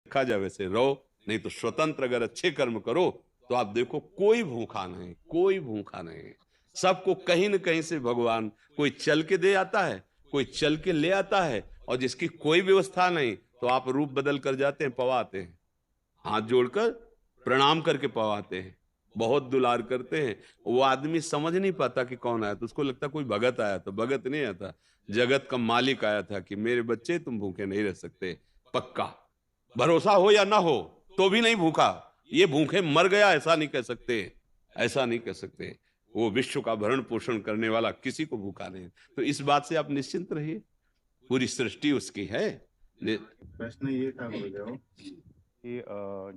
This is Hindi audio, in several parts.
देखा जाए वैसे रहो, नहीं तो स्वतंत्र अगर अच्छे कर्म करो तो आप देखो कोई भूखा नहीं, कोई भूखा नहीं। सबको कहीं न कहीं से भगवान कोई चल के दे आता है, कोई चल के ले आता है, और जिसकी कोई व्यवस्था नहीं तो आप रूप बदल कर जाते हैं, पवाते हैं, हाथ जोड़कर प्रणाम करके पवाते हैं, बहुत दुलार करते हैं। वो आदमी समझ नहीं पाता कि कौन आया, तो उसको लगता कोई भगत आया, तो भगत नहीं आता, जगत का मालिक आया था कि मेरे बच्चे तुम भूखे नहीं रह सकते, पक्का भरोसा हो या ना हो तो भी नहीं भूखा, ये भूखे मर गया ऐसा नहीं कह सकते, ऐसा नहीं कह सकते। वो विश्व का भरण पोषण करने वाला किसी को भूखा नहीं। तो इस बात से आप निश्चिंत रहिए, पूरी सृष्टि उसकी है। प्रश्न ये था गुरुदेव कि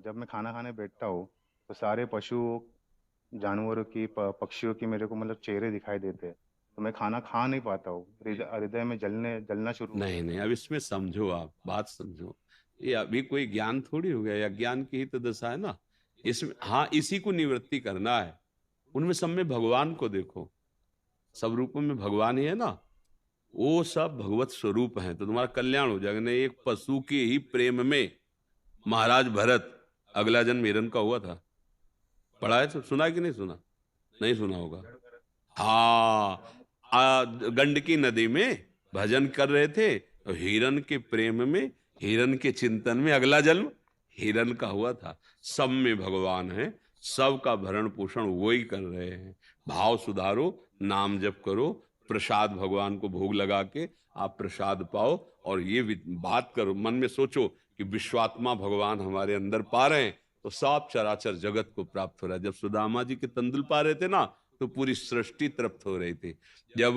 जब मैं खाना खाने बैठता हूँ तो सारे पशुओं जानवरों की पक्षियों की मेरे को मतलब चेहरे दिखाई देते हैं, तो मैं खाना खा नहीं पाता हूँ, हृदय में जलना शुरू हो नहीं जाता नहीं, है। अब इसमें समझो, आप बात समझो, ये अभी कोई ज्ञान थोड़ी हो गया, या ज्ञान की ही तो दशा है ना। इसमें हाँ, इसी को निवृत्ति करना है। उनमें सब में भगवान को देखो, सब रूपों में भगवान ही है ना, वो सब भगवत स्वरूप हैं, तो तुम्हारा कल्याण हो जाएगा। नहीं, एक पशु के ही प्रेम में महाराज भरत अगला जन्म हिरण का हुआ था, पढ़ा है तो सुना है कि नहीं सुना? नहीं सुना होगा। हाँ, गंडकी नदी में भजन कर रहे थे, तो हिरण के प्रेम में, हिरण के चिंतन में अगला जन्म हिरण का हुआ था। सब में भगवान है, सबका भरण पोषण वो ही कर रहे हैं। भाव सुधारो, नाम जप करो, प्रसाद भगवान को भोग लगा के आप प्रसाद पाओ, और ये बात करो, मन में सोचो कि विश्वात्मा भगवान हमारे अंदर पा रहे हैं, तो सब चराचर जगत को प्राप्त हो रहा है। जब सुदामा जी के तंदुल पा रहे थे ना, तो पूरी सृष्टि तृप्त हो रही थी। जब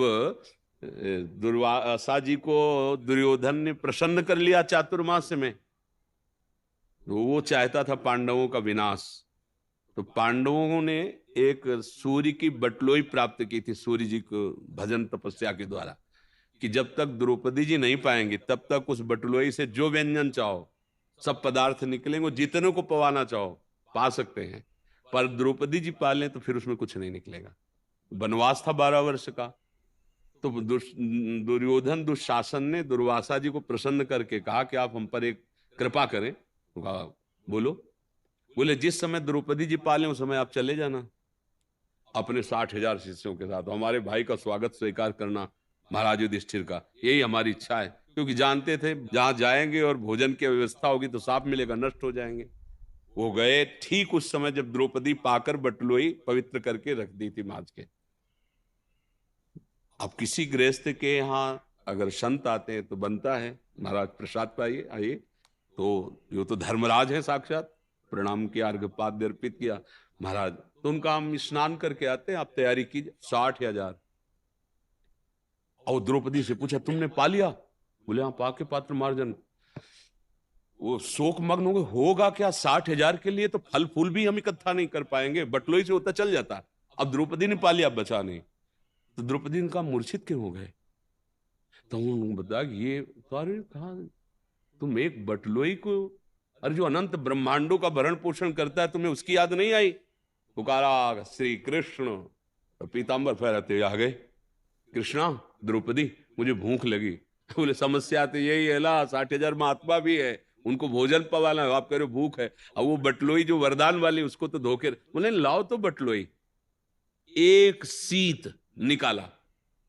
दुर्वासा जी को दुर्योधन ने प्रसन्न कर लिया चातुर्मास में, तो वो चाहता था पांडवों का विनाश, तो पांडवों ने एक सूर्य की बटलोई प्राप्त की थी, सूर्य जी को भजन तपस्या के द्वारा, कि जब तक द्रौपदी जी नहीं पाएंगी तब तक उस बटलोई से जो व्यंजन चाहो सब पदार्थ निकलेंगे, जितने को पवाना चाहो पा सकते हैं, पर द्रौपदी जी पा लें तो फिर उसमें कुछ नहीं निकलेगा। वनवास था 12 वर्ष का, तो दुर्योधन दुशासन ने दुर्वासा जी को प्रसन्न करके कहा कि आप हम पर एक कृपा करें, तो कहा बोलो। बोले जिस समय द्रौपदी जी पाले उस समय आप चले जाना अपने 60,000 शिष्यों के साथ, हमारे भाई का स्वागत स्वीकार करना महाराज युधिष्ठिर का, यही हमारी इच्छा है, क्योंकि जानते थे जहां जाएंगे और भोजन की व्यवस्था होगी तो साफ मिलेगा, नष्ट हो जाएंगे। वो गए ठीक उस समय जब द्रौपदी पाकर बटलोई पवित्र करके रख दी थी माज के। अब किसी गृहस्थ के यहाँ अगर संत आते हैं तो बनता है महाराज प्रसाद पाइए, आइए, तो यो तो धर्मराज है साक्षात, प्रणाम किया, अर्घ्यपाद्य अर्पित किया महाराज, तो उनका हम स्नान करके आते हैं, आप तैयारी कीजिए। 60,000। और द्रौपदी से पूछा तुमने पा लिया? बोले हाँ पाके पात्र मार्जन। वो शोक मग्न हो गए, होगा क्या 60,000 के लिए, तो फल फूल भी हम इकट्ठा नहीं कर पाएंगे, बटलोई से होता चल जाता, अब द्रौपदी ने पा लिया, अब बचा नहीं। तो द्रौपदी ने कहा मूर्छित क्यों हो गए? तो उन्होंने बताया कि ये सारे कहा, तुम एक बटलोई को, अरे जो अनंत ब्रह्मांडों का भरण पोषण करता है, तुम्हें उसकी याद नहीं आई? पुकारा श्री कृष्ण, तो पीताम्बर फहराते आ गए, कृष्णा द्रौपदी मुझे भूख लगी। बोले समस्या तो यही है ला, 60,000 महात्मा भी है, उनको भोजन पवाना है, आप कह रहे हो भूख है। अब वो बटलोई जो वरदान वाली उसको तो धोखे, बोले लाओ तो बटलोई। एक सीत निकाला,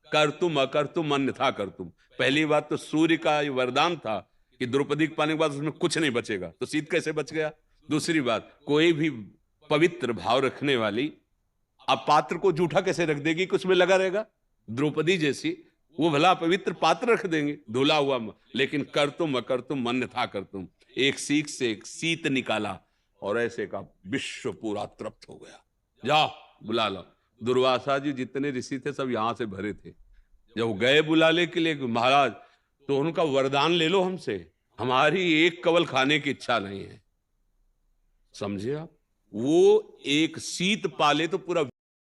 कर तुम अकर तुम अन्यथा कर तुम। पहली बात तो सूर्य का वरदान था कि द्रौपदी के पाने के बाद उसमें कुछ नहीं बचेगा, तो शीत कैसे बच गया? दूसरी बात, कोई भी पवित्र भाव रखने वाली अब पात्र को जूठा कैसे रख देगी कि उसमें लगा रहेगा? द्रौपदी जैसी वो भला पवित्र पात्र रख देंगे धुला हुआ, लेकिन कर तुम अकर तुम अन्यथा कर तुम, एक सीख से एक शीत निकाला, और ऐसे का विश्व पूरा तृप्त हो गया। जाओ बुला लो। दुर्वासा जी जितने ऋषि थे सब यहां से भरे थे, जब गए बुलाने के लिए महाराज, तो उनका वरदान ले लो हमसे, हमारी एक कवल खाने की इच्छा नहीं है। समझे आप? वो एक शीत पाले तो पूरा